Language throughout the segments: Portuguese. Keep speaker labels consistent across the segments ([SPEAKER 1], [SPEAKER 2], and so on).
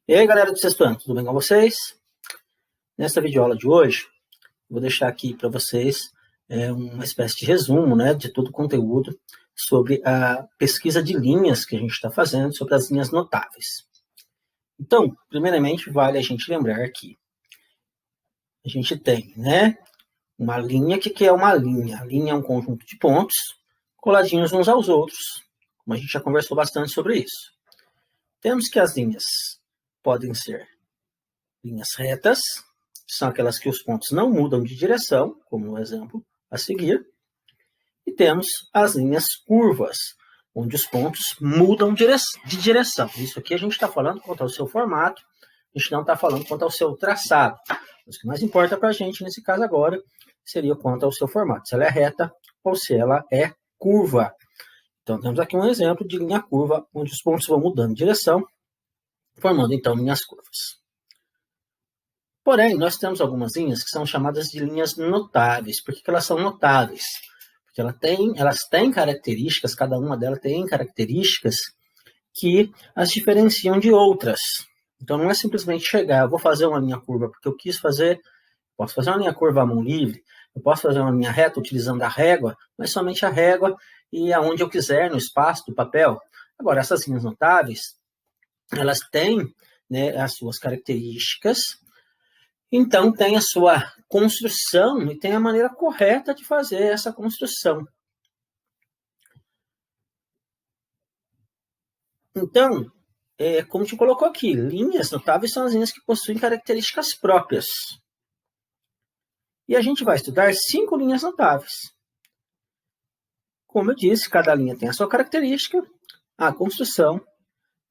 [SPEAKER 1] E aí, galera do sexto ano, tudo bem com vocês? Nesta videoaula de hoje, vou deixar aqui para vocês uma espécie de resumo, né, de todo o conteúdo sobre a pesquisa de linhas que a gente está fazendo sobre as linhas notáveis. Então, primeiramente, vale a gente lembrar que a gente tem, né, uma linha. O que é uma linha? A linha é um conjunto de pontos coladinhos uns aos outros, como a gente já conversou bastante sobre isso. Temos que as linhas podem ser linhas retas, que são aquelas que os pontos não mudam de direção, como no exemplo a seguir. E temos as linhas curvas, onde os pontos mudam de direção. Isso aqui a gente está falando quanto ao seu formato, a gente não está falando quanto ao seu traçado. O que mais importa para a gente, nesse caso agora, seria quanto ao seu formato, se ela é reta ou se ela é curva. Então, temos aqui um exemplo de linha curva, onde os pontos vão mudando de direção, formando, então, linhas curvas. Porém, nós temos algumas linhas que são chamadas de linhas notáveis. Por que elas são notáveis? Porque elas têm características, cada uma delas tem características que as diferenciam de outras. Então, não é simplesmente chegar, eu vou fazer uma linha curva porque eu quis fazer, posso fazer uma linha curva à mão livre, eu posso fazer uma linha reta utilizando a régua, mas somente a régua e aonde eu quiser, no espaço do papel. Agora, essas linhas notáveis, elas têm, né, as suas características. Então, tem a sua construção e tem a maneira correta de fazer essa construção. Então, como te colocou aqui, linhas notáveis são as linhas que possuem características próprias. E a gente vai estudar 5 linhas notáveis. Como eu disse, cada linha tem a sua característica, a construção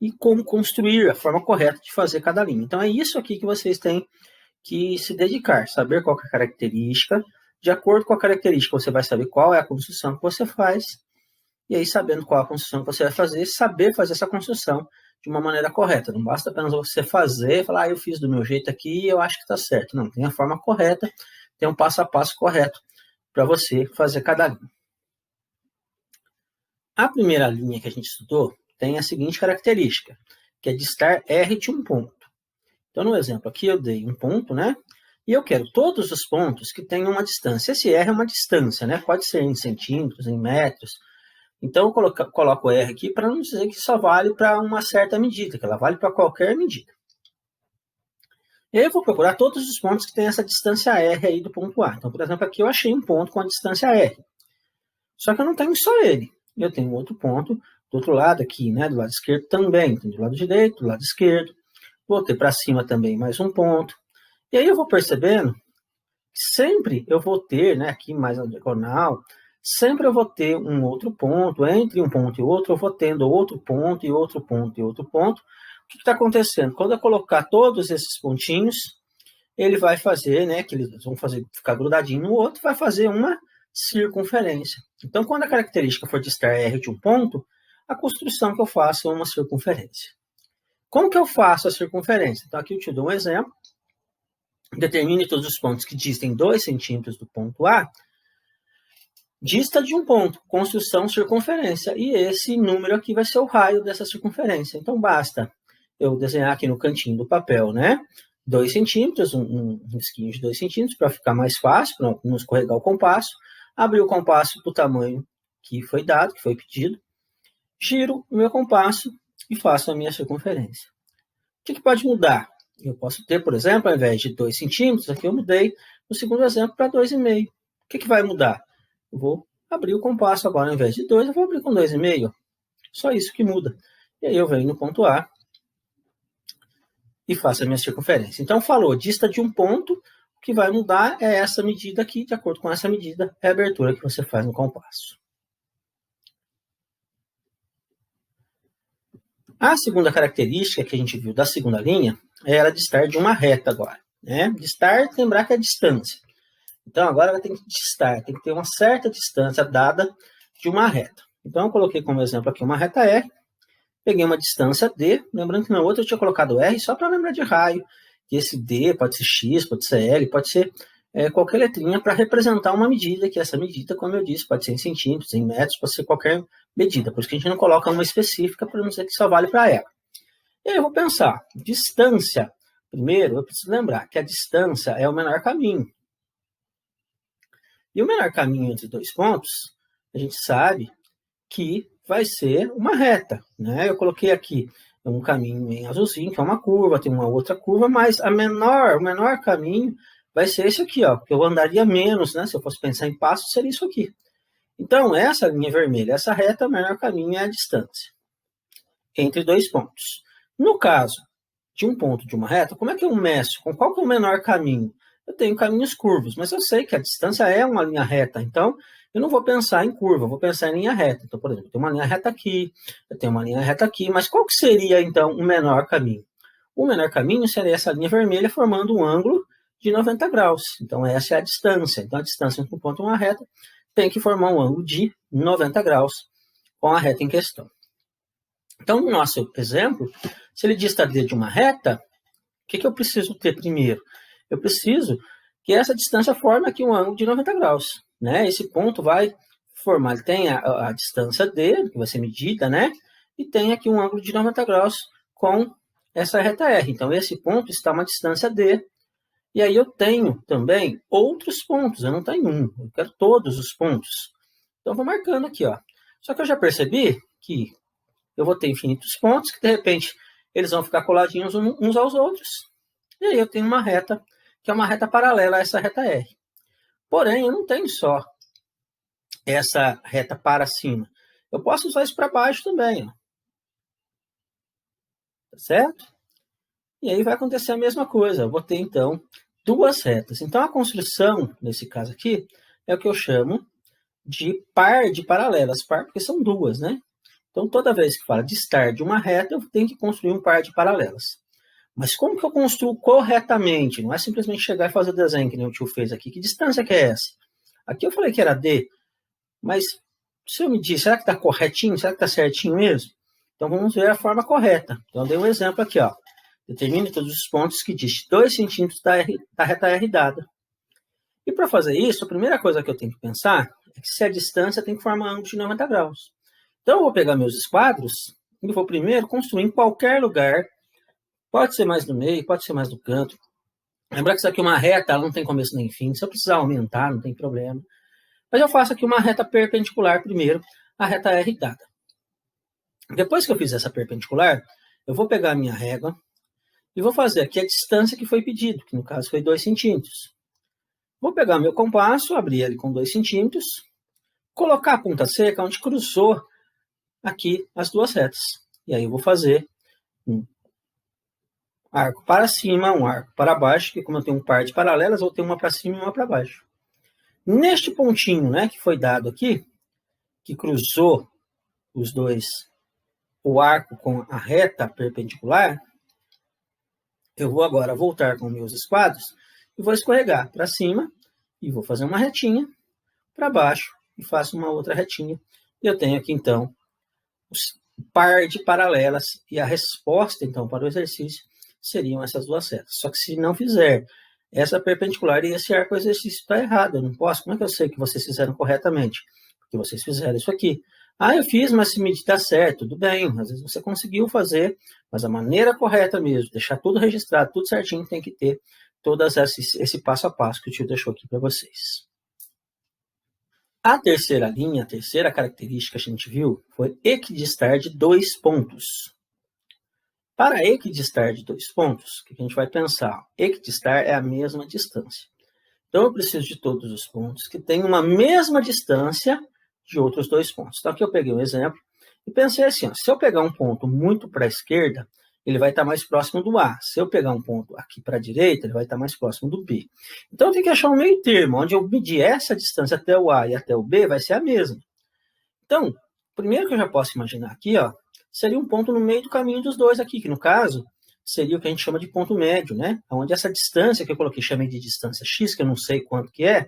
[SPEAKER 1] e como construir, a forma correta de fazer cada linha. Então, é isso aqui que vocês têm que se dedicar, saber qual é a característica. De acordo com a característica, você vai saber qual é a construção que você faz, e aí, sabendo qual é a construção que você vai fazer, saber fazer essa construção de uma maneira correta. Não basta apenas você fazer e falar, eu fiz do meu jeito aqui e eu acho que está certo. Não, tem a forma correta, tem um passo a passo correto para você fazer cada linha. A primeira linha que a gente estudou tem a seguinte característica, que é distar R de um ponto. Então, no exemplo aqui, eu dei um ponto, né? E eu quero todos os pontos que tenham uma distância. Esse R é uma distância, né? Pode ser em centímetros, em metros. Então, eu coloco R aqui para não dizer que só vale para uma certa medida, que ela vale para qualquer medida. E aí eu vou procurar todos os pontos que têm essa distância R aí do ponto A. Então, por exemplo, aqui eu achei um ponto com a distância R. Só que eu não tenho só ele. Eu tenho outro ponto do outro lado aqui, né? Do lado esquerdo também. Tem do lado direito, do lado esquerdo. Vou ter para cima também mais um ponto. E aí eu vou percebendo que sempre eu vou ter, né, aqui mais na diagonal, sempre eu vou ter um outro ponto, entre um ponto e outro, eu vou tendo outro ponto e outro ponto e outro ponto. O que está acontecendo? Quando eu colocar todos esses pontinhos, ele vai fazer, né, que eles vão ficar grudadinho no outro, vai fazer uma circunferência. Então, quando a característica for distar R de um ponto, a construção que eu faço é uma circunferência. Como que eu faço a circunferência? Então, aqui eu te dou um exemplo. Determine todos os pontos que distem 2 centímetros do ponto A. Dista de um ponto, construção, circunferência. E esse número aqui vai ser o raio dessa circunferência. Então, basta eu desenhar aqui no cantinho do papel, né? 2 centímetros, um risquinho de 2 centímetros, para ficar mais fácil, para não escorregar o compasso. Abrir o compasso para o tamanho que foi dado, que foi pedido. Giro o meu compasso e faço a minha circunferência. O que pode mudar? Eu posso ter, por exemplo, ao invés de 2 centímetros, aqui eu mudei no segundo exemplo para 2,5. O que vai mudar? Eu vou abrir o compasso agora, ao invés de 2, eu vou abrir com 2,5. Só isso que muda. E aí eu venho no ponto A e faço a minha circunferência. Então, falou, dista de um ponto, o que vai mudar é essa medida aqui, de acordo com essa medida, é a abertura que você faz no compasso. A segunda característica que a gente viu da segunda linha é ela distar de uma reta agora, né? Distar, lembrar que é distância. Então, agora ela tem que distar, tem que ter uma certa distância dada de uma reta. Então, eu coloquei como exemplo aqui uma reta R, peguei uma distância D, lembrando que na outra eu tinha colocado R só para lembrar de raio, que esse D pode ser X, pode ser L, pode ser qualquer letrinha para representar uma medida, que essa medida, como eu disse, pode ser em centímetros, em metros, pode ser qualquer medida. Por isso que a gente não coloca uma específica para não dizer que só vale para ela. E aí eu vou pensar, distância. Primeiro, eu preciso lembrar que a distância é o menor caminho. E o menor caminho entre dois pontos, a gente sabe que vai ser uma reta, né? Eu coloquei aqui um caminho em azulzinho, que é uma curva, tem uma outra curva, mas o menor caminho vai ser esse aqui, ó, que eu andaria menos, né? Se eu fosse pensar em passos, seria isso aqui. Então, essa linha vermelha, essa reta, o menor caminho é a distância entre dois pontos. No caso de um ponto de uma reta, como é que eu meço? Com qual que é o menor caminho? Eu tenho caminhos curvos, mas eu sei que a distância é uma linha reta, então eu não vou pensar em curva, eu vou pensar em linha reta. Então, por exemplo, eu tenho uma linha reta aqui, eu tenho uma linha reta aqui, mas qual que seria, então, o menor caminho? O menor caminho seria essa linha vermelha formando um ângulo de 90 graus. Então, essa é a distância. Então, a distância entre um ponto e uma reta tem que formar um ângulo de 90 graus com a reta em questão. Então, no nosso exemplo, se ele dista D de uma reta, o que eu preciso ter primeiro? Eu preciso que essa distância forme aqui um ângulo de 90 graus. Né? Esse ponto vai formar, ele tem a distância D, que vai ser medida, né? E tem aqui um ângulo de 90 graus com essa reta R. Então, esse ponto está a uma distância D. E aí eu tenho também outros pontos, eu não tenho um, eu quero todos os pontos. Então, eu vou marcando aqui, ó. Só que eu já percebi que eu vou ter infinitos pontos, que de repente eles vão ficar coladinhos uns aos outros. E aí eu tenho uma reta, que é uma reta paralela a essa reta R. Porém, eu não tenho só essa reta para cima. Eu posso usar isso para baixo também. Ó. Tá certo? E aí vai acontecer a mesma coisa. Eu vou ter, então, duas retas. Então, a construção, nesse caso aqui, é o que eu chamo de par de paralelas. Par porque são duas, né? Então, toda vez que fala distar de uma reta, eu tenho que construir um par de paralelas. Mas como que eu construo corretamente? Não é simplesmente chegar e fazer o desenho que nem o tio fez aqui. Que distância que é essa? Aqui eu falei que era D, mas se eu medir, será que está corretinho? Será que está certinho mesmo? Então, vamos ver a forma correta. Então, eu dei um exemplo aqui, ó. Determine todos os pontos que diz 2 centímetros da reta R dada. E para fazer isso, a primeira coisa que eu tenho que pensar é que se a distância tem que formar um ângulo de 90 graus. Então, eu vou pegar meus esquadros e vou primeiro construir em qualquer lugar. Pode ser mais no meio, pode ser mais no canto. Lembrar que isso aqui é uma reta, ela não tem começo nem fim. Se eu precisar aumentar, não tem problema. Mas eu faço aqui uma reta perpendicular primeiro, a reta R dada. Depois que eu fizer essa perpendicular, eu vou pegar a minha régua e vou fazer aqui a distância que foi pedido, que no caso foi 2 centímetros. Vou pegar meu compasso, abrir ele com 2 centímetros, colocar a ponta seca onde cruzou aqui as duas retas. E aí eu vou fazer um arco para cima, um arco para baixo, que como eu tenho um par de paralelas, eu vou ter uma para cima e uma para baixo. Neste pontinho, né, que foi dado aqui, que cruzou os dois, o arco com a reta perpendicular, eu vou agora voltar com meus esquadros e vou escorregar para cima e vou fazer uma retinha para baixo e faço uma outra retinha. E eu tenho aqui, então, um par de paralelas e a resposta, então, para o exercício seriam essas duas retas. Só que se não fizer essa perpendicular e esse arco, o exercício está errado. Eu não posso. Como é que eu sei que vocês fizeram corretamente? Porque vocês fizeram isso aqui. Ah, eu fiz, mas se medir está certo. Tudo bem, às vezes você conseguiu fazer, mas a maneira correta mesmo, deixar tudo registrado, tudo certinho, tem que ter todo esse passo a passo que o tio deixou aqui para vocês. A terceira linha, a terceira característica que a gente viu foi equidistar de 2 pontos. Para equidistar de 2 pontos, o que a gente vai pensar? Equidistar é a mesma distância. Então, eu preciso de todos os pontos que têm uma mesma distância de outros 2 pontos. Então, aqui eu peguei um exemplo e pensei assim, ó, se eu pegar um ponto muito para a esquerda, ele vai estar mais próximo do A. Se eu pegar um ponto aqui para a direita, ele vai estar mais próximo do B. Então, eu tenho que achar um meio termo, onde eu medir essa distância até o A e até o B vai ser a mesma. Então, o primeiro que eu já posso imaginar aqui, ó, seria um ponto no meio do caminho dos dois aqui, que no caso seria o que a gente chama de ponto médio, né? Onde essa distância que eu coloquei, chamei de distância x, que eu não sei quanto que é,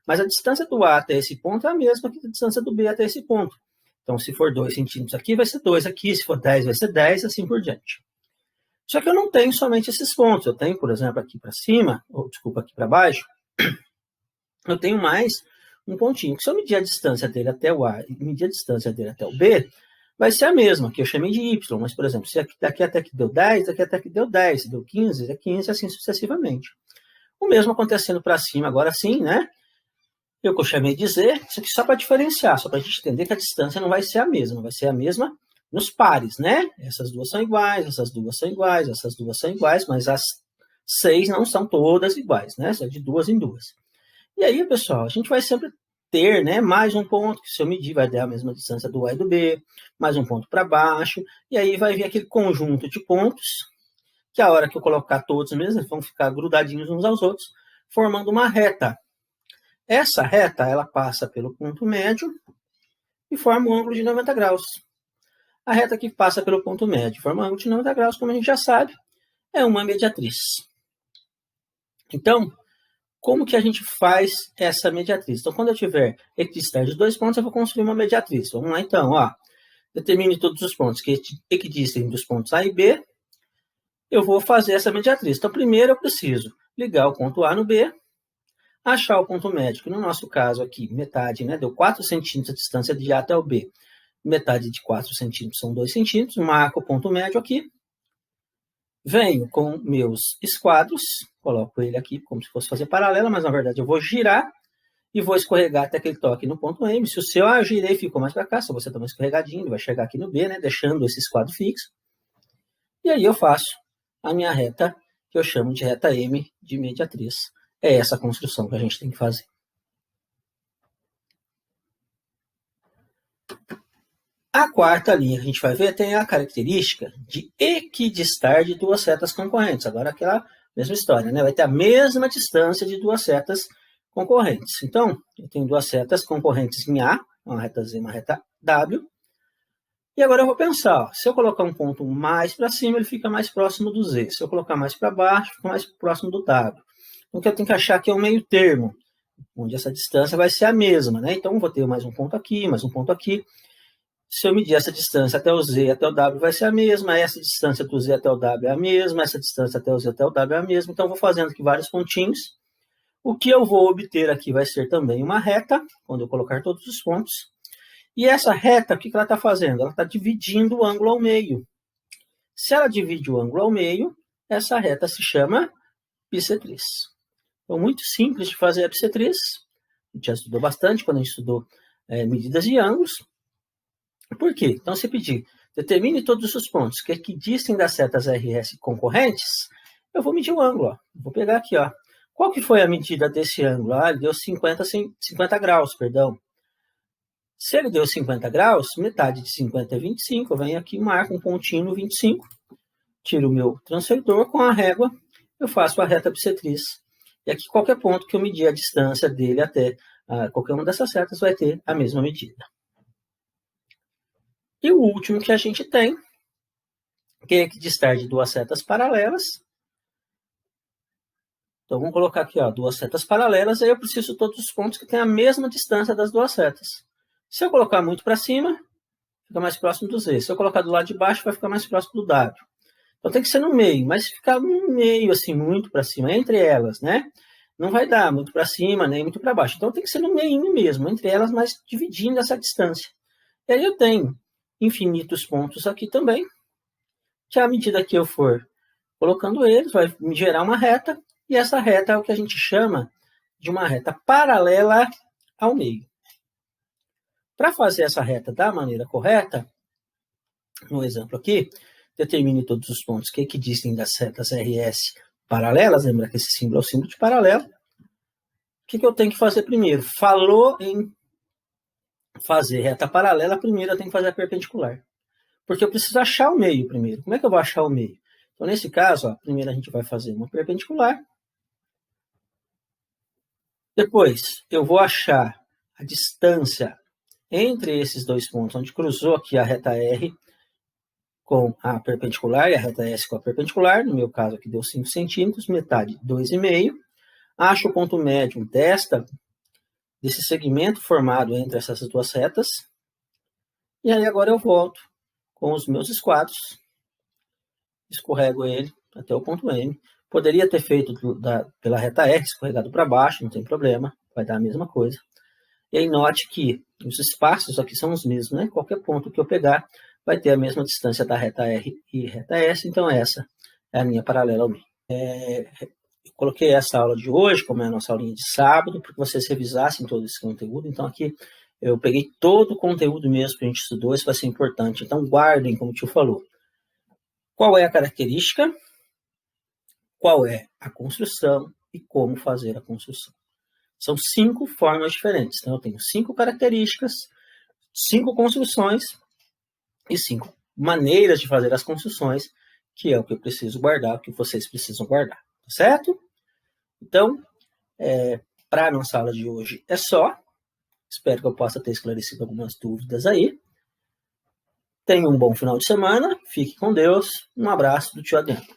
[SPEAKER 1] mas a distância do A até esse ponto é a mesma que a distância do B até esse ponto. Então, se for 2 centímetros aqui, vai ser 2 aqui, se for 10, vai ser 10, assim por diante. Só que eu não tenho somente esses pontos. Eu tenho, por exemplo, aqui para cima, ou desculpa, aqui para baixo, eu tenho mais um pontinho. Se eu medir a distância dele até o A e medir a distância dele até o B, vai ser a mesma, que eu chamei de y, mas, por exemplo, se daqui até que deu 10, daqui até que deu 10, se deu 15, é 15, assim sucessivamente. O mesmo acontecendo para cima, agora sim, né? Eu que eu chamei de z, isso aqui só para diferenciar, só para a gente entender que a distância não vai ser a mesma, vai ser a mesma nos pares, né? Essas duas são iguais, essas duas são iguais, essas duas são iguais, mas as 6 não são todas iguais, né? São de duas em duas. E aí, pessoal, a gente vai sempre ter, né, mais um ponto, que se eu medir vai dar a mesma distância do A e do B, mais um ponto para baixo, e aí vai vir aquele conjunto de pontos, que a hora que eu colocar todos mesmo, eles vão ficar grudadinhos uns aos outros, formando uma reta. Essa reta, ela passa pelo ponto médio e forma um ângulo de 90 graus. A reta que passa pelo ponto médio forma um ângulo de 90 graus, como a gente já sabe, é uma mediatriz. Então, como que a gente faz essa mediatriz? Então, quando eu tiver equidistante de dois pontos, eu vou construir uma mediatriz. Vamos lá, então. Ó. Determine todos os pontos que equidistem dos pontos A e B. Eu vou fazer essa mediatriz. Então, primeiro eu preciso ligar o ponto A no B, achar o ponto médio, que no nosso caso aqui, metade, né? Deu 4 centímetros a distância de A até o B. Metade de 4 centímetros são 2 centímetros. Marco o ponto médio aqui. Venho com meus esquadros, coloco ele aqui como se fosse fazer paralela, mas na verdade eu vou girar e vou escorregar até que ele toque no ponto M. Se o seu eu girei e ficou mais para cá, se você tomar escorregadinho, ele vai chegar aqui no B, né, deixando esse esquadro fixo. E aí eu faço a minha reta, que eu chamo de reta M de mediatriz. É essa construção que a gente tem que fazer. A quarta linha que a gente vai ver tem a característica de equidistar de duas setas concorrentes. Agora, aquela mesma história, né? Vai ter a mesma distância de duas setas concorrentes. Então, eu tenho duas setas concorrentes em A, uma reta Z e uma reta W. E agora eu vou pensar, ó, se eu colocar um ponto mais para cima, ele fica mais próximo do Z. Se eu colocar mais para baixo, fica mais próximo do W. Então, o que eu tenho que achar aqui é um meio termo, onde essa distância vai ser a mesma, né? Então, vou ter mais um ponto aqui, mais um ponto aqui. Se eu medir essa distância até o Z e até o W vai ser a mesma, essa distância do Z até o W é a mesma, essa distância até o Z até o W é a mesma. Então, eu vou fazendo aqui vários pontinhos. O que eu vou obter aqui vai ser também uma reta, quando eu colocar todos os pontos. E essa reta, o que ela está fazendo? Ela está dividindo o ângulo ao meio. Se ela divide o ângulo ao meio, essa reta se chama bissetriz. Então, muito simples de fazer a bissetriz. A gente já estudou bastante quando a gente estudou medidas de ângulos. Por quê? Então, se pedir, determine todos os pontos que equidistem das setas RS concorrentes, eu vou medir o ângulo. Ó. Vou pegar aqui, ó. Qual que foi a medida desse ângulo? Ah, ele deu 50 graus, perdão. Se ele deu 50 graus, metade de 50 é 25, eu venho aqui e marco um pontinho no 25, tiro o meu transferidor com a régua, eu faço a reta bissetriz. E aqui qualquer ponto que eu medir a distância dele até qualquer uma dessas setas vai ter a mesma medida. E o último que a gente tem, que é equidistar de duas setas paralelas. Então, vamos colocar aqui, ó, duas setas paralelas, aí eu preciso de todos os pontos que têm a mesma distância das duas setas. Se eu colocar muito para cima, fica mais próximo do Z. Se eu colocar do lado de baixo, vai ficar mais próximo do W. Então, tem que ser no meio, mas se ficar no meio, assim, muito para cima, entre elas, né? Não vai dar muito para cima, nem muito para baixo. Então, tem que ser no meio mesmo, entre elas, mas dividindo essa distância. E aí eu tenho infinitos pontos aqui também, que à medida que eu for colocando eles, vai me gerar uma reta, e essa reta é o que a gente chama de uma reta paralela ao meio. Para fazer essa reta da maneira correta, no exemplo aqui, determine todos os pontos que equidistem das setas RS paralelas, lembra que esse símbolo é o símbolo de paralelo. O que eu tenho que fazer primeiro? Falou em fazer reta paralela, primeiro eu tenho que fazer a perpendicular. Porque eu preciso achar o meio primeiro. Como é que eu vou achar o meio? Então, nesse caso, ó, primeiro a gente vai fazer uma perpendicular. Depois, eu vou achar a distância entre esses dois pontos, onde cruzou aqui a reta R com a perpendicular e a reta S com a perpendicular. No meu caso aqui deu 5 centímetros, metade 2,5. Acho o ponto médio desse segmento formado entre essas duas retas. E aí agora eu volto com os meus esquadros, escorrego ele até o ponto M. Poderia ter feito pela reta R, escorregado para baixo, não tem problema, vai dar a mesma coisa. E aí note que os espaços aqui são os mesmos, né? Qualquer ponto que eu pegar vai ter a mesma distância da reta R e reta S, então essa é a linha paralela ao meio. Eu coloquei essa aula de hoje, como é a nossa aulinha de sábado, para que vocês revisassem todo esse conteúdo. Então aqui eu peguei todo o conteúdo mesmo que a gente estudou, isso vai ser importante. Então guardem, como o tio falou. Qual é a característica? Qual é a construção e como fazer a construção? São 5 formas diferentes. Então eu tenho 5 características, 5 construções e 5 maneiras de fazer as construções, que é o que eu preciso guardar, o que vocês precisam guardar, tá certo? Então, para a nossa aula de hoje é só. Espero que eu possa ter esclarecido algumas dúvidas aí. Tenha um bom final de semana, fique com Deus, um abraço do tio Adriano.